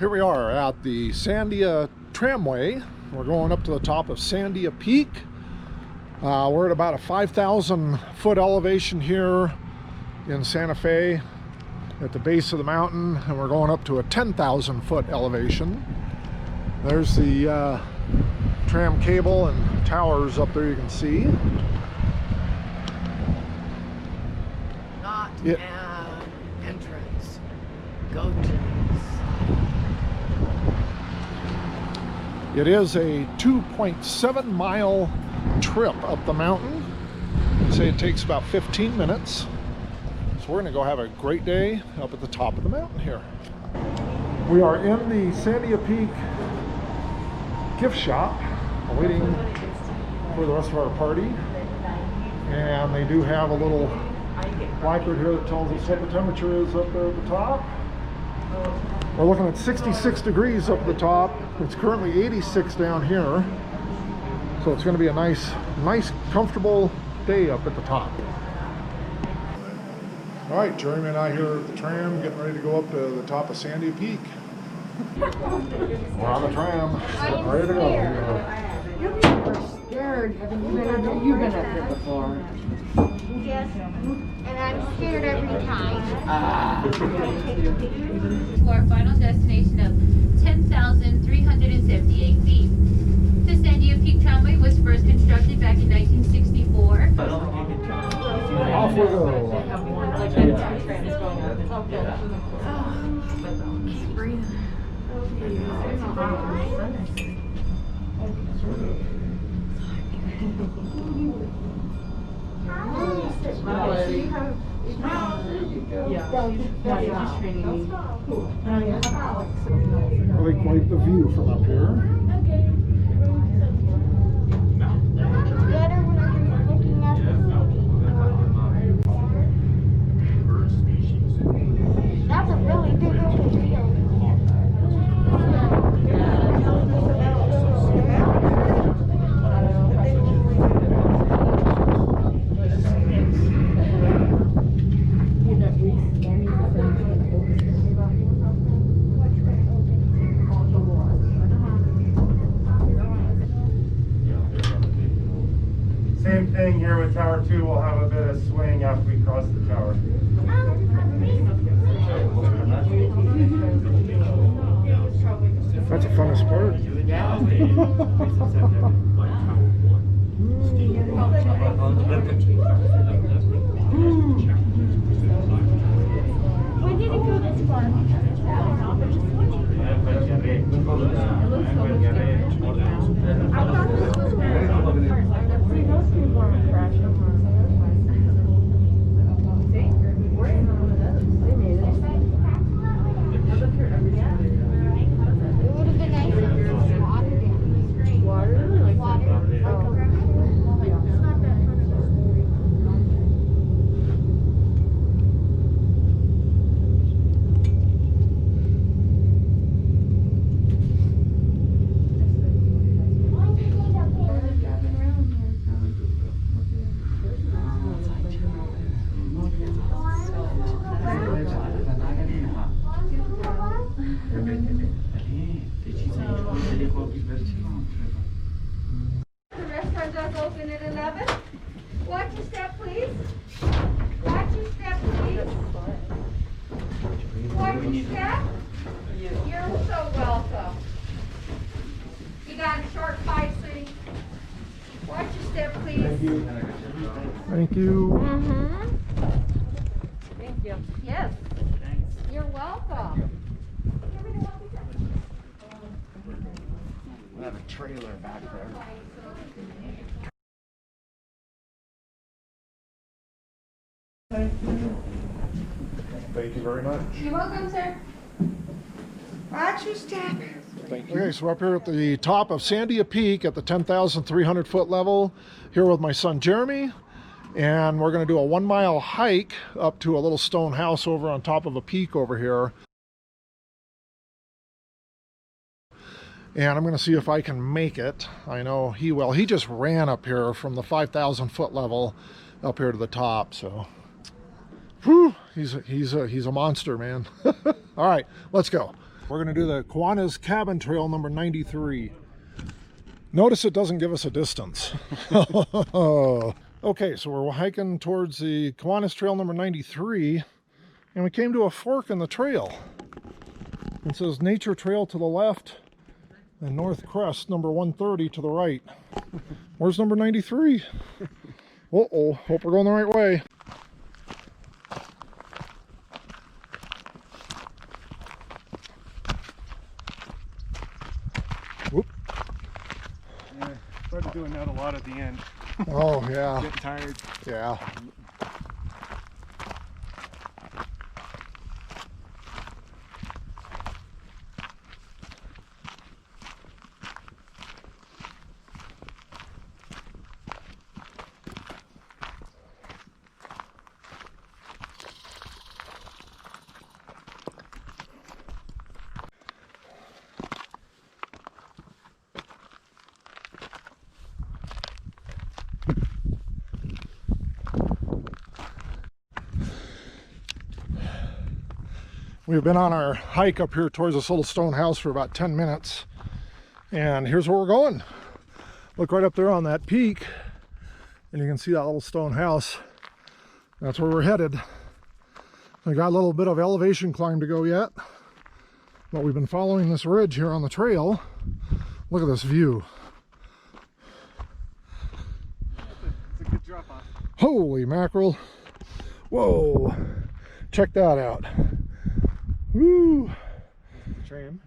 Here we are at the Sandia tramway. We're going up to the top of Sandia Peak. We're at about a 5,000 foot elevation here in Santa Fe at the base of the mountain, and we're going up to a 10,000 foot elevation. There's the tram cable and towers up there you can see. Not an entrance. Go to. It is a 2.7 mile trip up the mountain. They say it takes about 15 minutes. So we're gonna go have a great day up at the top of the mountain here. We are in the Sandia Peak gift shop, waiting for the rest of our party. And they do have a little placard here that tells us what the temperature is up there at the top. We're looking at 66 degrees up at the top. It's currently 86 down here. So it's going to be a nice, comfortable day up at the top. All right, Jeremy and I here at the tram, getting ready to go up to the top of Sandia Peak. We're on the tram, getting ready to go. You were scared. You've been up here before. Yes, and I'm scared every time. For our final destination of 10,378 feet. The Sandia Peak Tramway was first constructed back in 1964. Off we go. Keep breathing. Really quite the view from up here. That's a really big open field. Same thing here with Tower 2, we'll have a bit of swing after we cross the tower. That's the funnest part. When did it go this far? I thought this was where those people were crashing. It would have been nice if it was water down. Water? Water. It's not that fun of a story. The restaurant does open at 11. Watch your step, please. Watch your step, please. Watch your step. You're so welcome. You got a short 5, sweetie. Watch your step, please. Thank you. Thank you. Yes. You're welcome. We have a trailer back there. Thank you very much. You're welcome, sir. Watch your step. Thank you. Okay, so we're up here at the top of Sandia Peak at the 10,300 foot level, here with my son Jeremy, and we're going to do a 1 mile hike up to a little stone house over on top of a peak over here. And I'm going to see if I can make it. I know he will. He just ran up here from the 5,000 foot level up here to the top, so whew, he's a monster, man. All right, let's go. We're going to do the Kiwanis Cabin Trail number 93. Notice it doesn't give us a distance. Okay, so we're hiking towards the Kiwanis Trail number 93, and we came to a fork in the trail. It says Nature Trail to the left and North Crest number 130 to the right. Where's number 93? Uh-oh, hope we're going the right way. Whoop. Yeah, started doing that a lot at the end. Oh, yeah. Getting tired. Yeah. We've been on our hike up here towards this little stone house for about 10 minutes. And here's where we're going. Look right up there on that peak, and you can see that little stone house. That's where we're headed. We got a little bit of elevation climb to go yet, but we've been following this ridge here on the trail. Look at this view. It's a good drop off. Holy mackerel. Whoa. Check that out. Woo. The tram.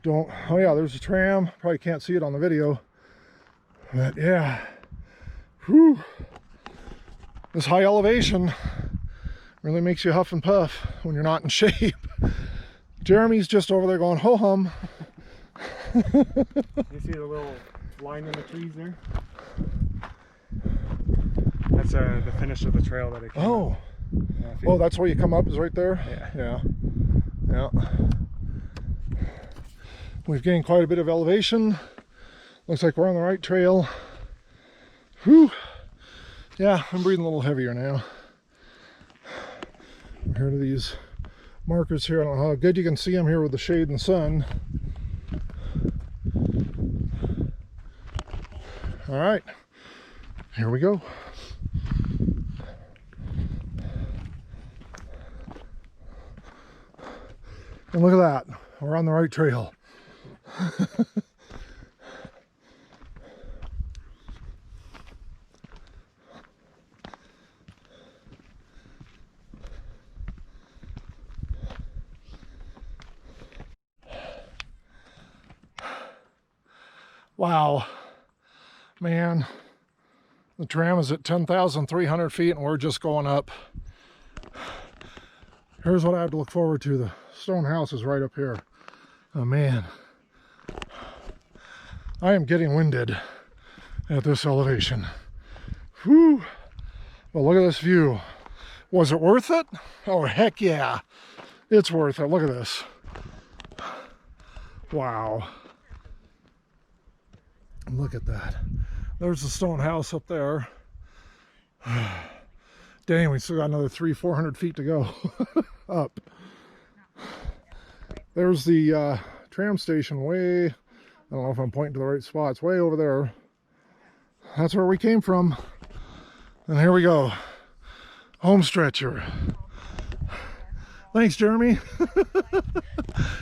Oh yeah, there's a tram. Probably can't see it on the video. But yeah. Whew. This high elevation really makes you huff and puff when you're not in shape. Jeremy's just over there going ho hum. You see the little line in the trees there? That's the finish of the trail that I came Oh. up. Yeah, Oh, that's where you come up, is right there? Yeah. Yeah. We've gained quite a bit of elevation. Looks like we're on the right trail. Whew. Yeah, I'm breathing a little heavier now. I'm here to these markers here. I don't know how good you can see them here with the shade and sun. All right, here we go. And look at that, we're on the right trail. Wow, man, the tram is at 10,300 feet and we're just going up. Here's what I have to look forward to. The stone house is right up here. Oh man, I am getting winded at this elevation. Whew. Well, look at this view. Was it worth it? Oh heck yeah, it's worth it. Look at this. Wow. Look at that. There's the stone house up there. Dang, we still got another 300-400 feet to go up. There's the tram station way, I don't know if I'm pointing to the right spot, it's way over there. That's where we came from. And here we go. Home stretcher. Thanks, Jeremy.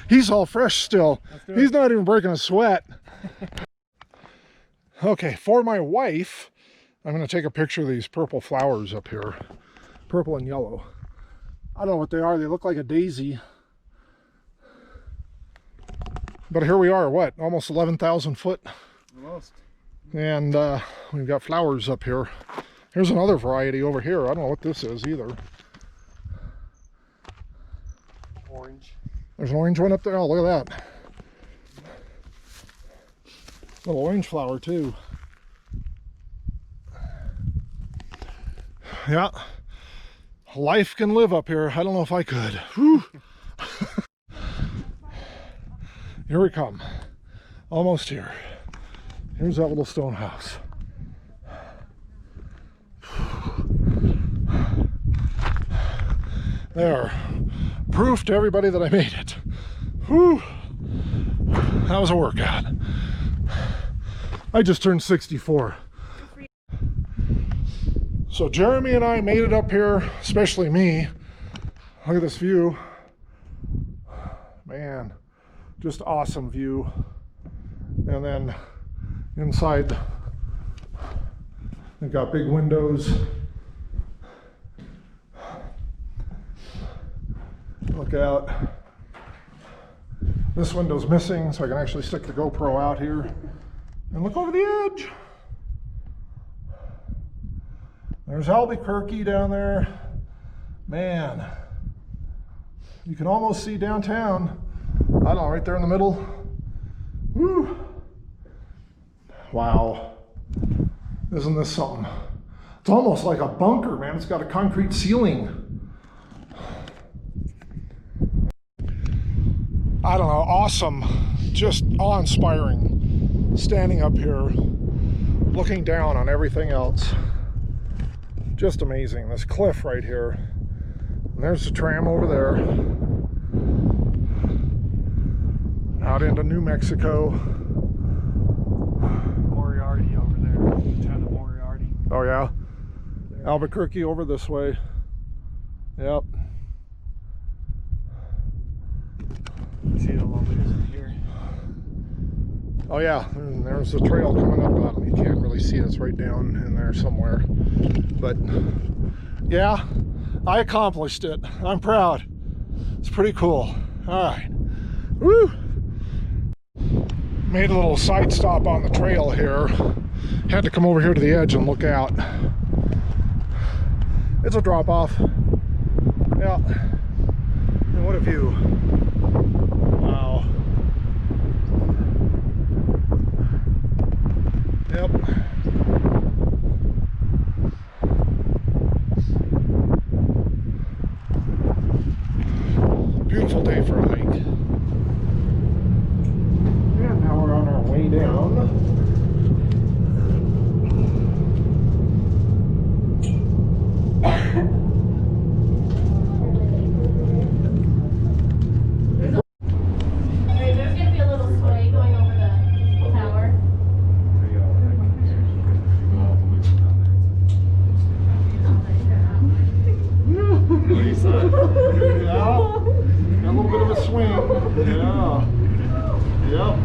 He's all fresh still. He's not even breaking a sweat. Okay, for my wife, I'm going to take a picture of these purple flowers up here. Purple and yellow. I don't know what they are. They look like a daisy. But here we are, what? Almost 11,000 foot. Almost. And we've got flowers up here. Here's another variety over here. I don't know what this is either. Orange. There's an orange one up there. Oh, look at that. Little orange flower too. Yeah, life can live up here. I don't know if I could. Whew. Here we come. Almost here. Here's that little stone house. There. Proof to everybody that I made it. Whew. That was a workout. I just turned 64. So Jeremy and I made it up here, especially me. Look at this view. Man, just awesome view. And then inside, they've got big windows. Look out. This window's missing, so I can actually stick the GoPro out here and look over the edge. There's Albuquerque down there. Man, you can almost see downtown. I don't know, right there in the middle. Woo! Wow. Isn't this something? It's almost like a bunker, man. It's got a concrete ceiling. I don't know, awesome, just awe-inspiring, standing up here, looking down on everything else. Just amazing, this cliff right here. And there's the tram over there, out into New Mexico. Moriarty over there, Lieutenant Moriarty. Oh yeah? Albuquerque over this way. Yep. See the lovelies in here. Oh yeah, and there's the trail coming up. You can't really see it, it's right down in there somewhere. But yeah, I accomplished it. I'm proud. It's pretty cool. All right. Woo! Made a little side stop on the trail here. Had to come over here to the edge and look out. It's a drop off. Yeah. And what a view. Wow. Yep. Beautiful day for a hike. And now we're on our way down. There's gonna be a little sway going over the tower. Yeah, a little bit of a swing. Yeah. Yep.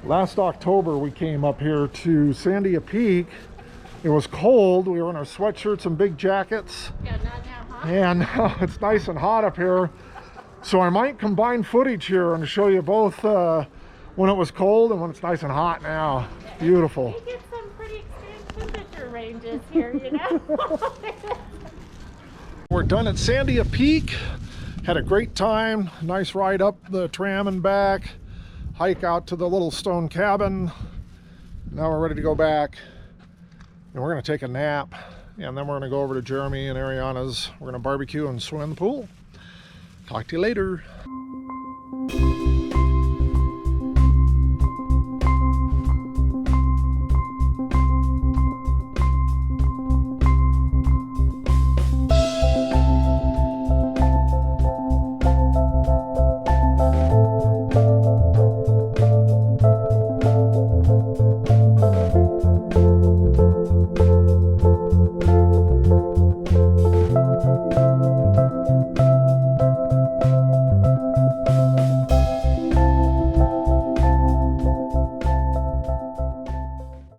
Last October we came up here to Sandia Peak. It was cold. We were in our sweatshirts and big jackets. Yeah, not now, huh? And it's nice and hot up here. So I might combine footage here and show you both when it was cold and when it's nice and hot now. Beautiful. You get some pretty extreme temperature ranges here, you know? We're done at Sandia Peak. Had a great time. Nice ride up the tram and back. Hike out to the little stone cabin. Now we're ready to go back. And we're going to take a nap. And then we're going to go over to Jeremy and Ariana's. We're going to barbecue and swim in the pool. Talk to you later.